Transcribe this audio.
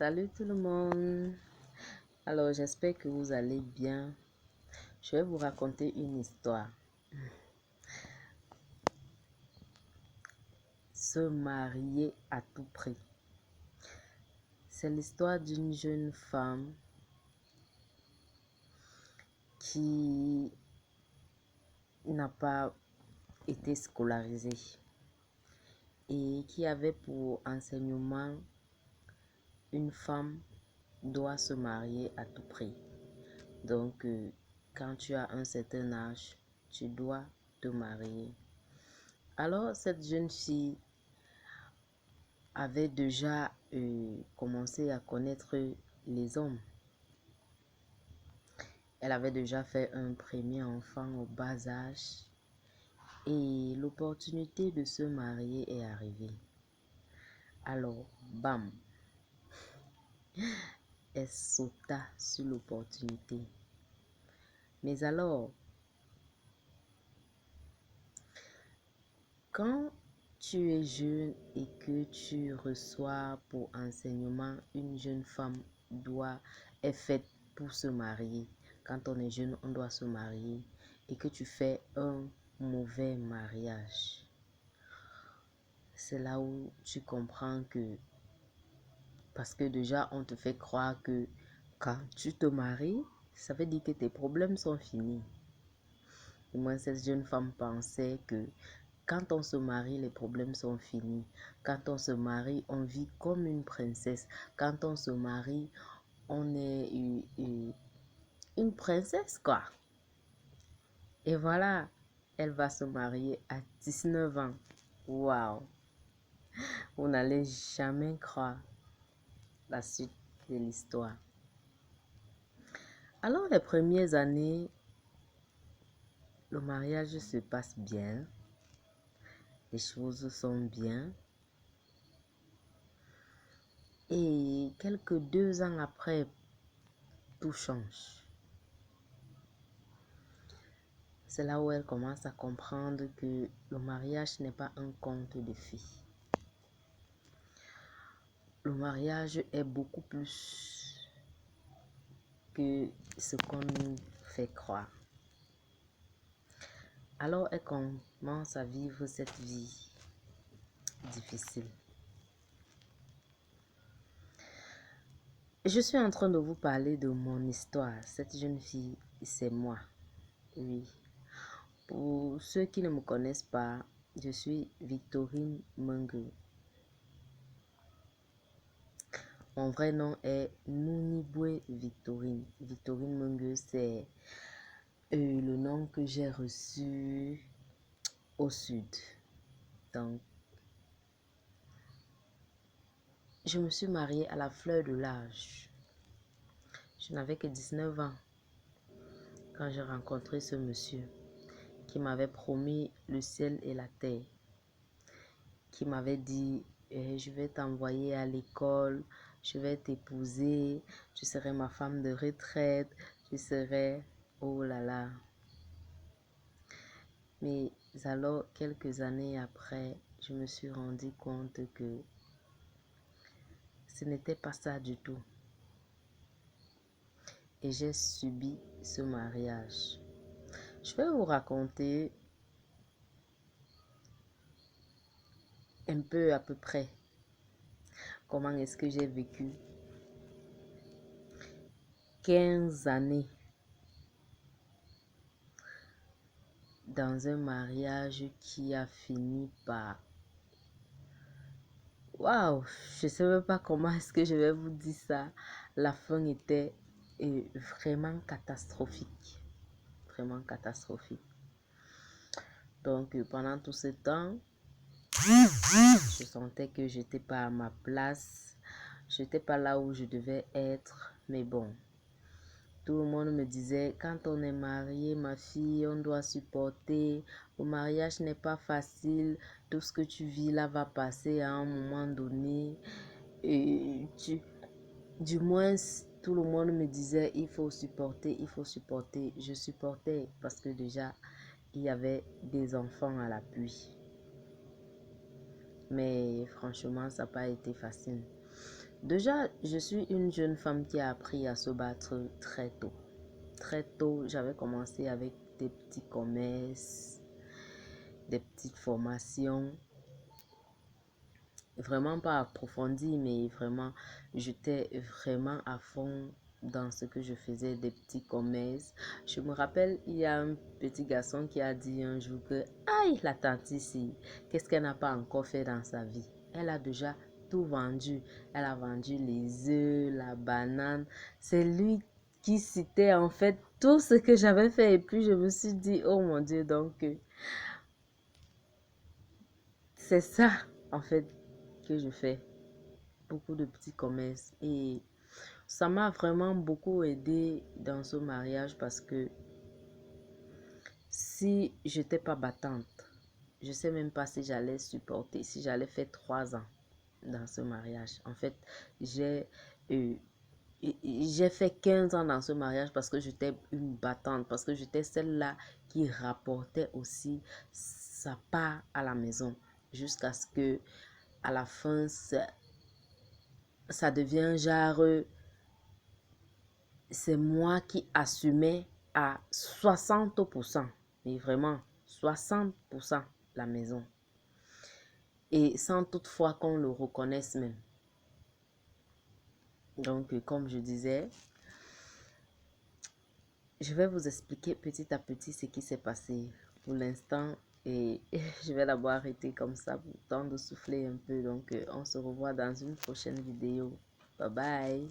Salut tout le monde. Alors j'espère que vous allez bien. Je vais vous raconter une histoire. Se marier à tout prix. C'est l'histoire d'une jeune femme qui n'a pas été scolarisée et qui avait pour enseignement une femme doit se marier à tout prix. Donc quand tu as un certain âge, tu dois te marier. Alors cette jeune fille avait déjà commencé à connaître les hommes. Elle avait déjà fait un premier enfant au bas âge et l'opportunité de se marier est arrivée. Alors, bam, elle sauta sur l'opportunité. Mais alors, quand tu es jeune et que tu reçois pour enseignement une jeune femme est faite pour se marier. Quand on est jeune, on doit se marier et que tu fais un mauvais mariage. C'est là où tu comprends que, parce que déjà on te fait croire que quand tu te maries, ça veut dire que tes problèmes sont finis. Et moi, cette jeune femme pensait que quand on se marie, les problèmes sont finis. Quand on se marie, on vit comme une princesse. Quand on se marie, on est une princesse, quoi. Et voilà, elle va se marier à 19 ans. Waouh! Vous n'allez jamais croire la suite de l'histoire. Alors, les premières années, le mariage se passe bien. Les choses sont bien. Et quelques 2 ans après, tout change. C'est là où elle commence à comprendre que le mariage n'est pas un conte de fées. Le mariage est beaucoup plus que ce qu'on nous fait croire. Alors elle commence à vivre cette vie difficile. Je suis en train de vous parler de mon histoire. Cette jeune fille, c'est moi. Oui. Pour ceux qui ne me connaissent pas, je suis Victorine Mengue. Mon vrai nom est Nouniboué Victorine. Victorine Mengue, c'est le nom que j'ai reçu au sud. Donc, je me suis mariée à la fleur de l'âge. Je n'avais que 19 ans quand j'ai rencontré ce monsieur qui m'avait promis le ciel et la terre, qui m'avait dit je vais t'envoyer à l'école, je vais t'épouser, tu serais ma femme de retraite, tu serais... Oh là là. Mais alors, quelques années après, je me suis rendu compte que ce n'était pas ça du tout. Et j'ai subi ce mariage. Je vais vous raconter un peu à peu près comment est-ce que j'ai vécu 15 années dans un mariage qui a fini par... Waouh, je ne sais même pas comment est-ce que je vais vous dire ça. La fin était vraiment catastrophique. Vraiment catastrophique. Donc, pendant tout ce temps, je sentais que je n'étais pas à ma place. Je n'étais pas là où je devais être. Mais bon, tout le monde me disait, quand on est marié, ma fille, on doit supporter. Le mariage n'est pas facile. Tout ce que tu vis là va passer à un moment donné. Et du moins, tout le monde me disait, il faut supporter, il faut supporter. Je supportais parce que déjà, il y avait des enfants à l'appui. Mais franchement, ça n'a pas été facile. Déjà, je suis une jeune femme qui a appris à se battre très tôt. Très tôt, j'avais commencé avec des petits commerces, des petites formations. Vraiment pas approfondies, mais vraiment, j'étais vraiment à fond dans ce que je faisais, des petits commerces. Je me rappelle, il y a un petit garçon qui a dit un jour que, aïe, la tante ici, qu'est-ce qu'elle n'a pas encore fait dans sa vie? Elle a déjà tout vendu. Elle a vendu les œufs, la banane. C'est lui qui citait en fait tout ce que j'avais fait. Et puis je me suis dit, oh mon Dieu, donc c'est ça en fait que je fais. Beaucoup de petits commerces. Et ça m'a vraiment beaucoup aidé dans ce mariage parce que si j'étais pas battante, je sais même pas si j'allais supporter, si j'allais faire 3 ans dans ce mariage. En fait, j'ai euh, j'ai fait 15 ans dans ce mariage parce que j'étais une battante, parce que j'étais celle-là qui rapportait aussi sa part à la maison jusqu'à ce que à la fin ça devient genre c'est moi qui assumais à 60%, mais vraiment 60% la maison. Et sans toutefois qu'on le reconnaisse même. Donc, comme je disais, je vais vous expliquer petit à petit ce qui s'est passé pour l'instant. Et je vais d'abord arrêter comme ça pour le temps de souffler un peu. Donc, on se revoit dans une prochaine vidéo. Bye bye.